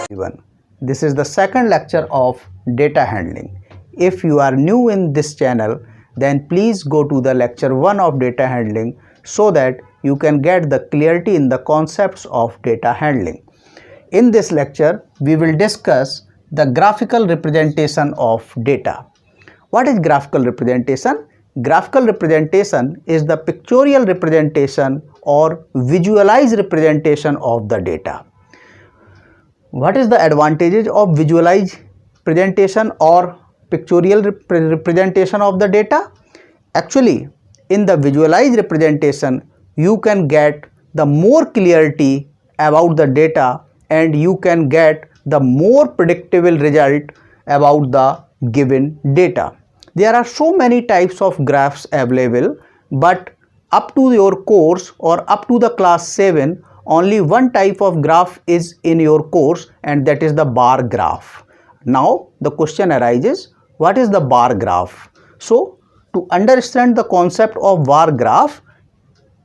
everyone. This is the second lecture of data handling. If you are new in this channel, then please go to the lecture 1 of data handling so that you can get the clarity in the concepts of data handling. In this lecture, we will discuss the graphical representation of data. What is graphical representation? Graphical representation is the pictorial representation or visualized representation of the data. What is the advantages of visualized presentation or pictorial representation of the data? Actually, in the visualized representation, you can get the more clarity about the data and you can get the more predictable result about the given data. There are so many types of graphs available, but up to your course or up to the class 7, only one type of graph is in your course, and that is the bar graph. Now the question arises, what is the bar graph? So to understand the concept of bar graph,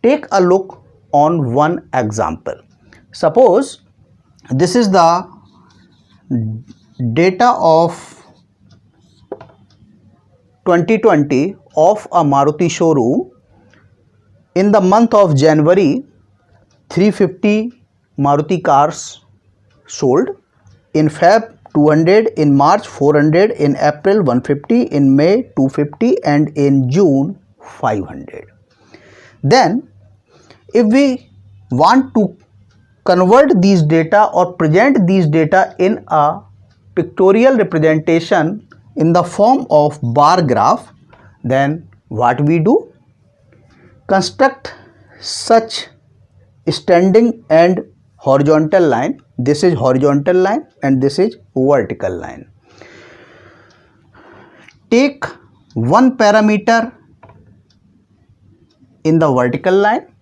take a look on one example. Suppose this is the data of 2020 of a Maruti showroom. In the month of January, 350 Maruti cars sold. In Feb, 200. In March, 400. In April, 150. In May, 250. And in June, 500. Then, if we want to convert these data or present these data in a pictorial representation in the form of bar graph, then what we do? Construct such standing and horizontal line. This is horizontal line and this is vertical line. Take one parameter in the vertical line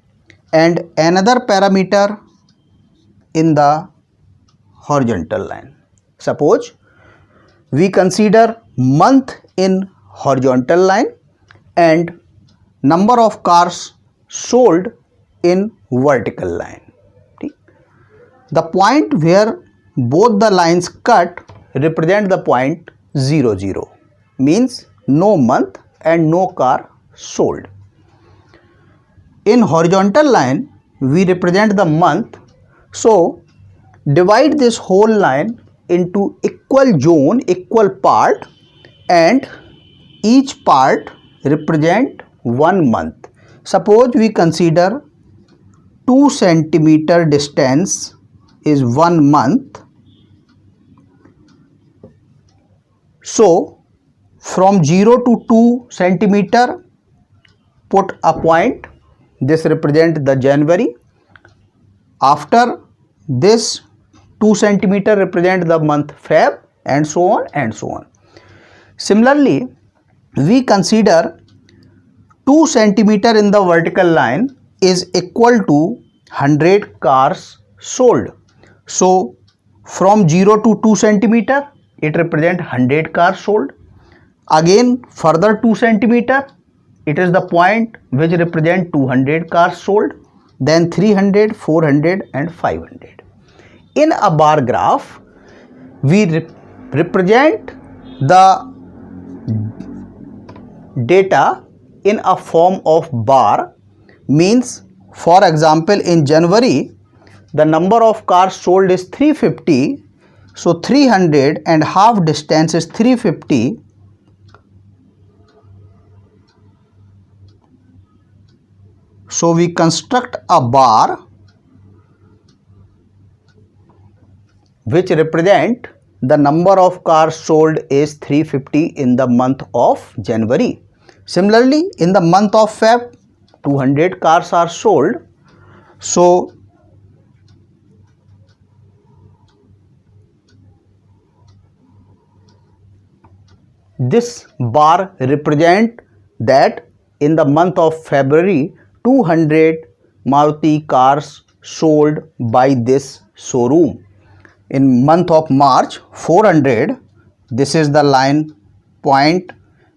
and another parameter in the horizontal line. Suppose we consider month in horizontal line and number of cars sold in vertical line. The point where both the lines cut represent the point 0, 0, means no month and no car sold. In horizontal line, we represent the month, so divide this whole line into equal zone, equal part, and each part represent 1 month. Suppose we consider 2 centimeter distance is 1 month. So from 0 to 2 centimeter, put a point. This represent the January. After this 2 centimeter represent the month Feb, and so on and so on. Similarly, we consider 2 centimeter in the vertical line is equal to 100 cars sold. So from 0 to 2 centimeter, it represent 100 cars sold. Again further 2 centimeter, it is the point which represent 200 cars sold. Then 300, 400 and 500. In a bar graph, we represent the data in a form of bar, means for example in January the number of cars sold is 350, so 300 and half distance is 350. So we construct a bar which represent the number of cars sold is 350 in the month of January. Similarly, in the month of Feb, 200 cars are sold. So this bar represent that in the month of February, 200 Maruti cars sold by this showroom. In month of March, 400, this is the line point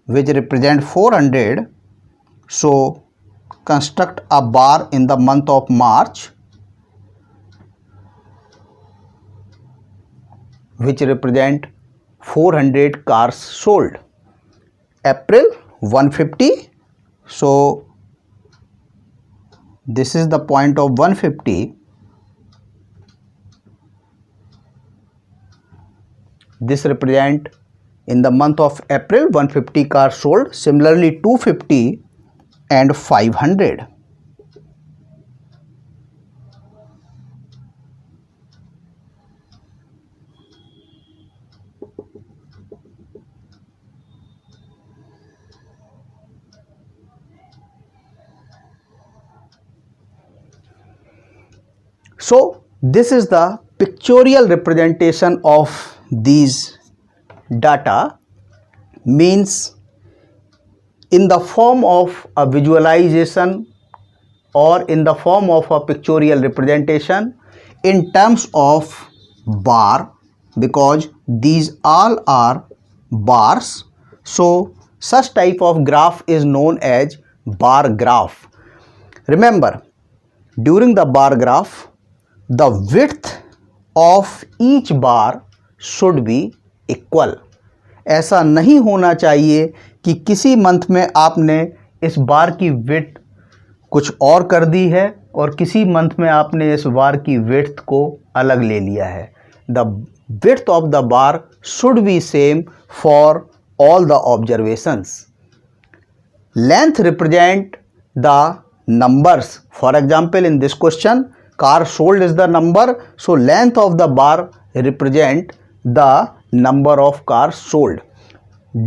which represent 400. So construct a bar in the month of March. which represent 400 cars sold. April 150, so this is the point of 150. This represent in the month of April 150 cars sold. Similarly 250 and 500. So this is the pictorial representation of these data, means in the form of a visualization or in the form of a pictorial representation in terms of bar, because these all are bars. So such type of graph is known as bar graph. Remember, during the bar graph, the width of each bar should be equal. ऐसा नहीं होना चाहिए कि किसी month में आपने इस बार की विड्थ कुछ और कर दी है और किसी मंथ में आपने इस बार की विड्थ को अलग ले लिया है. The width of the bar should be same for all the observations. Length represent the numbers. For example, in this question, car sold is the number, so length of the bar represent the number of cars sold.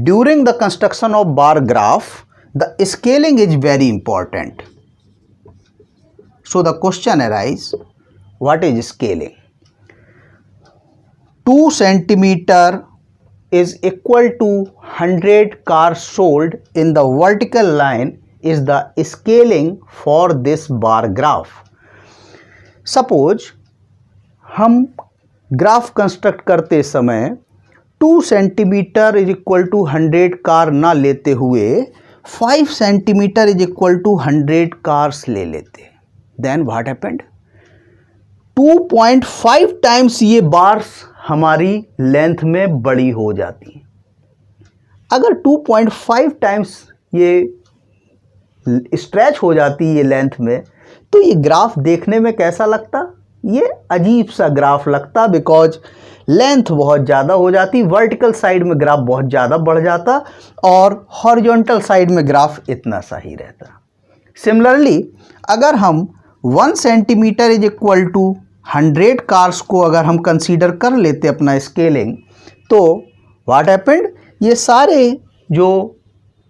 During the construction of bar graph, the scaling is very important. So the question arises, what is scaling? 2 centimeter is equal to 100 cars sold in the vertical line is the scaling for this bar graph. Suppose हम graph construct करते समय 2 centimetre is equal to 100 car ना लेते हुए 5 centimetre is equal to 100 cars ले लेते, then what happened? 2.5 times ये bars हमारी लेंथ में बड़ी हो जाती. अगर 2.5 टाइम्स ये स्ट्रेच हो जाती ये लेंथ में, तो ये ग्राफ देखने में कैसा लगता? ये अजीब सा ग्राफ लगता, बिकॉज लेंथ बहुत ज़्यादा हो जाती, वर्टिकल साइड में ग्राफ बहुत ज़्यादा बढ़ जाता और हॉरिजॉन्टल साइड में ग्राफ इतना सा ही रहता. सिमिलरली अगर हम 1 centimetre is equal to 100 cars को अगर हम कंसीडर कर लेते अपना स्केलिंग, तो व्हाट हैपेंड? ये सारे जो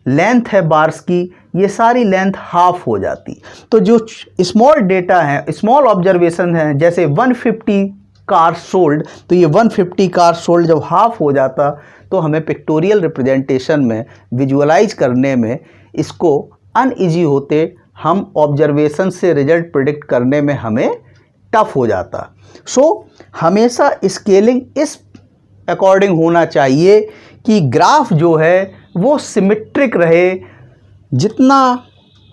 लेंथ है बार्स की, ये सारी लेंथ हाफ हो जाती. तो जो स्मॉल डेटा है, स्मॉल ऑब्जर्वेशन है, जैसे 150 कार सोल्ड, तो ये 150 कार सोल्ड जब हाफ हो जाता तो हमें पिक्टोरियल रिप्रेजेंटेशन में विजुअलाइज करने में इसको अनईजी होते, हम ऑब्जर्वेशन से रिजल्ट प्रिडिक्ट करने में हमें टफ हो जाता. सो हमेशा स्केलिंग इस अकॉर्डिंग होना चाहिए कि ग्राफ जो है वो सिमेट्रिक रहे, जितना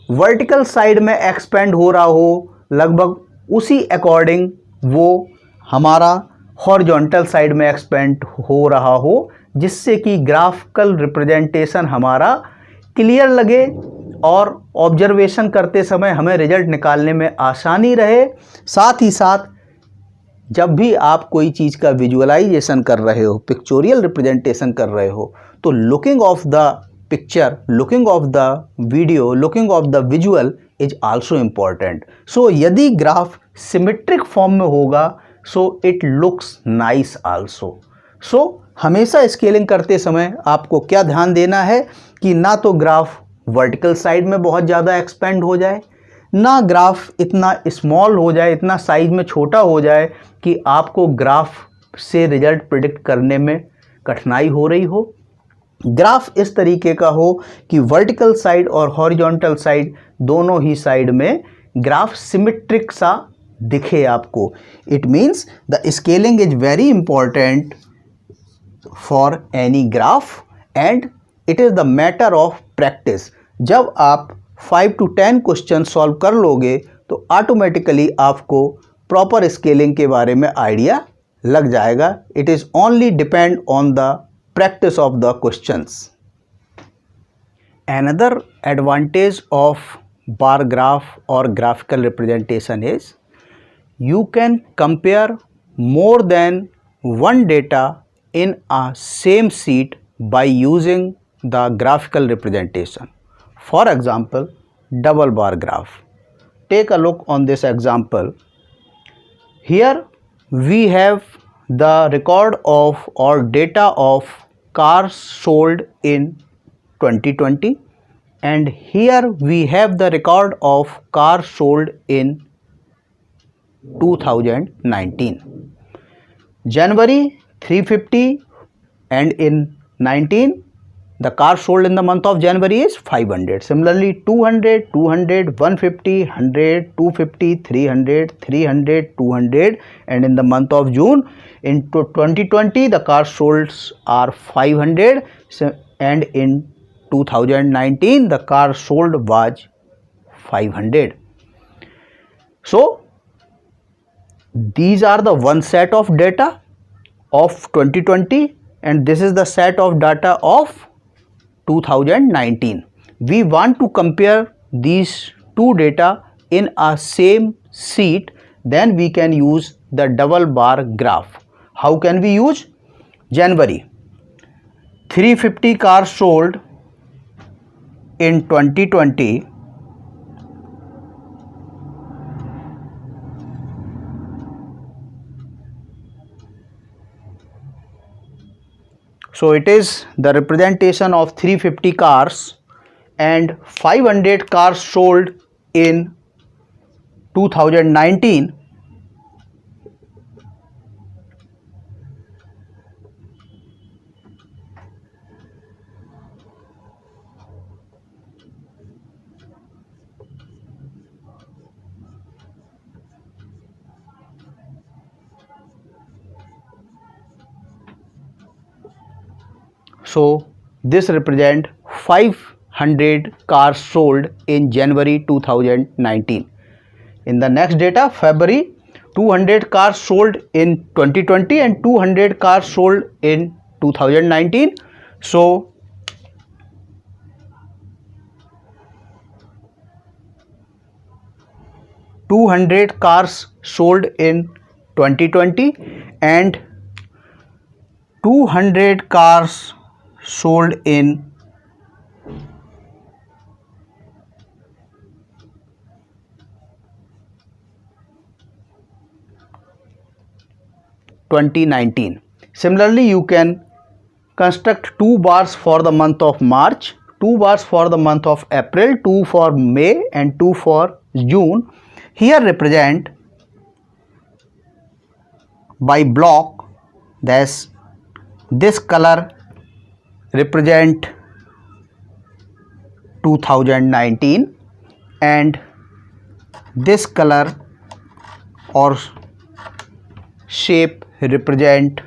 वर्टिकल साइड में एक्सपेंड हो रहा हो लगभग उसी अकॉर्डिंग वो हमारा हॉरिजॉन्टल साइड में एक्सपेंड हो रहा हो, जिससे कि ग्राफिकल रिप्रेजेंटेशन हमारा क्लियर लगे और ऑब्जर्वेशन करते समय हमें रिजल्ट निकालने में आसानी रहे. साथ ही साथ जब भी आप कोई चीज़ का विजुअलाइजेशन कर रहे हो, पिक्चोरियल रिप्रेजेंटेशन कर रहे हो, तो looking of the picture, looking of the video, looking of the visual is also important. So यदि ग्राफ सिमेट्रिक फॉर्म में होगा, so it looks nice also. So हमेशा स्केलिंग करते समय आपको क्या ध्यान देना है कि ना तो ग्राफ वर्टिकल साइड में बहुत ज़्यादा एक्सपेंड हो जाए, ना ग्राफ इतना स्मॉल हो जाए, इतना साइज में छोटा हो जाए कि आपको ग्राफ से रिजल्ट प्रिडिक्ट करने में कठिनाई हो रही हो. ग्राफ इस तरीके का हो कि वर्टिकल साइड और हॉरिजॉन्टल साइड दोनों ही साइड में ग्राफ सिमेट्रिक सा दिखे आपको. It means the scaling is very important for any graph and it is the matter of practice. जब आप 5 to 10 क्वेश्चन सॉल्व कर लोगे तो ऑटोमेटिकली आपको प्रॉपर स्केलिंग के बारे में आइडिया लग जाएगा. It is only depend on the practice of the questions. Another advantage of bar graph or graphical representation is you can compare more than one data in a same sheet by using the graphical representation. For example, double bar graph. Take a look on this example. Here we have the record of or data of cars sold in 2020, and here we have the record of cars sold in 2019. January 350, and in 19 the car sold in the month of January is 500. Similarly 200, 200, 150, 100, 250, 300, 300, 200, and in the month of June in 2020 the car sold are 500, and in 2019 the car sold was 500. So these are the one set of data of 2020, and this is the set of data of 2019. We want to compare these two data in a same sheet, then we can use the double bar graph. How can we use? January 350 cars sold in 2020, so it is the representation of 350 cars, and 500 cars sold in 2019. So this represent 500 cars sold in January 2019. In the next data, February, 200 cars sold in 2020 and 200 cars sold in 2019. So $200 cars sold in 2020 and 200 cars sold in 2019. Similarly, you can construct two bars for the month of March, two bars for the month of April, two for May and two for June. Here represent by block. This color represent 2019 and this color or shape represent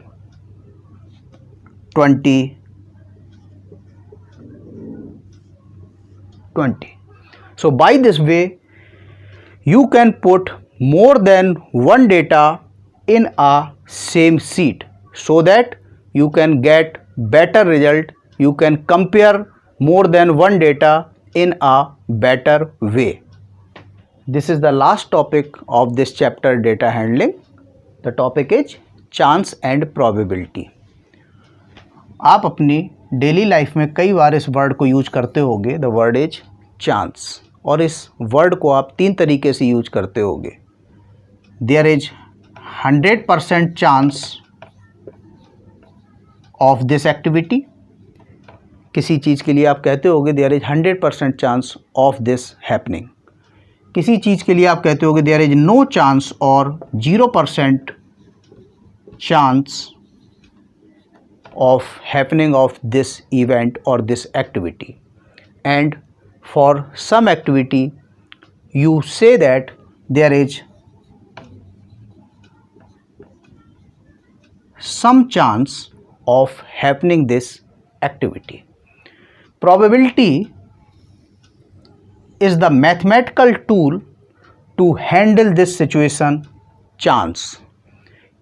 2020. So by this way you can put more than one data in a same sheet so that you can get better result. You can compare more than one data in a better way. This is the last topic of this chapter, data handling. The topic is chance and probability. आप अपनी daily life में कई बार इस word को use करते होगे. The word is chance, और इस वर्ड को आप तीन तरीके से यूज करते होगे. There is 100% chance of this activity. किसी चीज़ के लिए आप कहते होगे there is 100% chance of this happening. किसी चीज़ के लिए आप कहते होगे देयर इज नो चांस और 0% chance of happening of this event or this activity. And for some activity you say that there is some chance of happening this activity. Probability is the mathematical tool to handle this situation chance.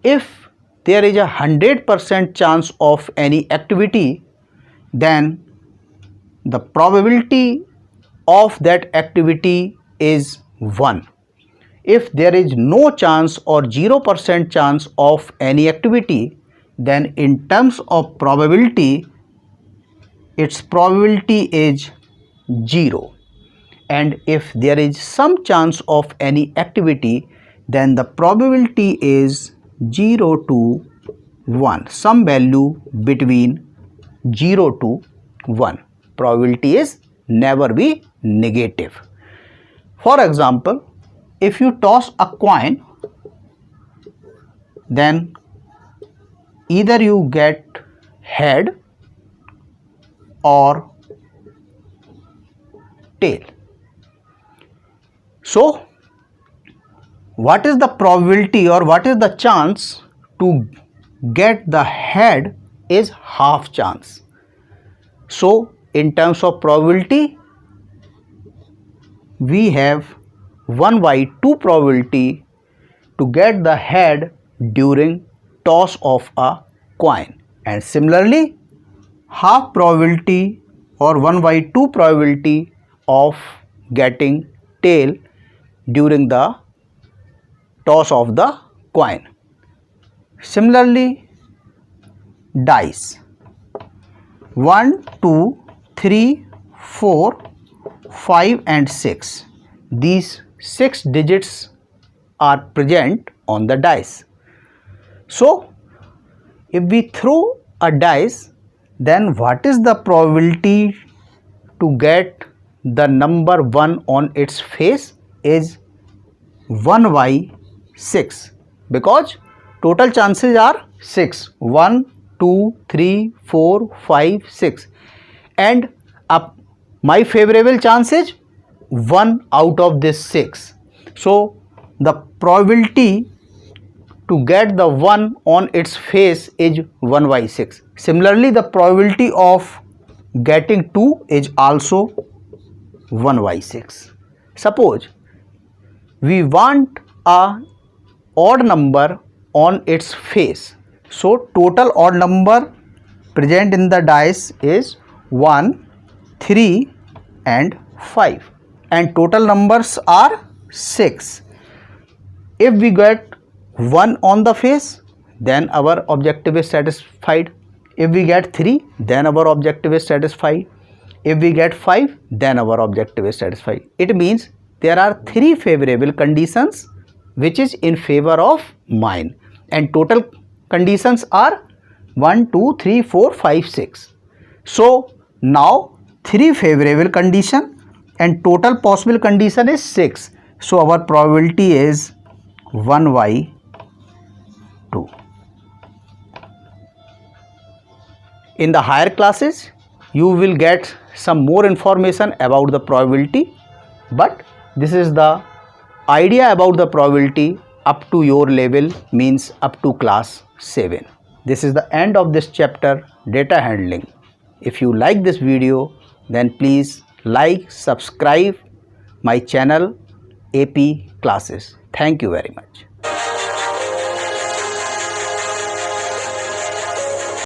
If there is a 100% chance of any activity, then the probability of that activity is 1. If there is no chance or 0% chance of any activity, then in terms of probability, its probability is 0. And if there is some chance of any activity, then the probability is 0 to 1, some value between 0 to 1. Probability is never be negative. For example, if you toss a coin, then either you get head or tail. So, what is the probability or what is the chance to get the head is half chance. So, in terms of probability, we have 1 by 2 probability to get the head during toss of a coin, and similarly half probability or 1 by 2 probability of getting tail during the toss of the coin. Similarly, dice 1, 2, 3, 4, 5 and 6. These 6 digits are present on the dice. So, if we throw a dice, then what is the probability to get the number 1 on its face is 1 by 6, because total chances are 6. 1, 2, 3, 4, 5, 6, and my favorable chance is 1 out of this 6. So, the probability to get the 1 on its face is 1 by 6. Similarly, the probability of getting 2 is also 1 by 6. Suppose we want a odd number on its face. So, total odd number present in the dice is 1, 3 and 5, and total numbers are 6. If we get 1 on the face, then our objective is satisfied. If we get 3, then our objective is satisfied. If we get 5, then our objective is satisfied. It means there are 3 favorable conditions which is in favor of mine, and total conditions are 1, 2, 3, 4, 5, 6. So, now 3 favorable condition and total possible condition is 6. So, our probability is 1 by 2. In the higher classes, you will get some more information about the probability, but this is the idea about the probability up to your level, means up to class 7. This is the end of this chapter, data handling. If you like this video, then please like, subscribe my channel AP Classes. Thank you very much.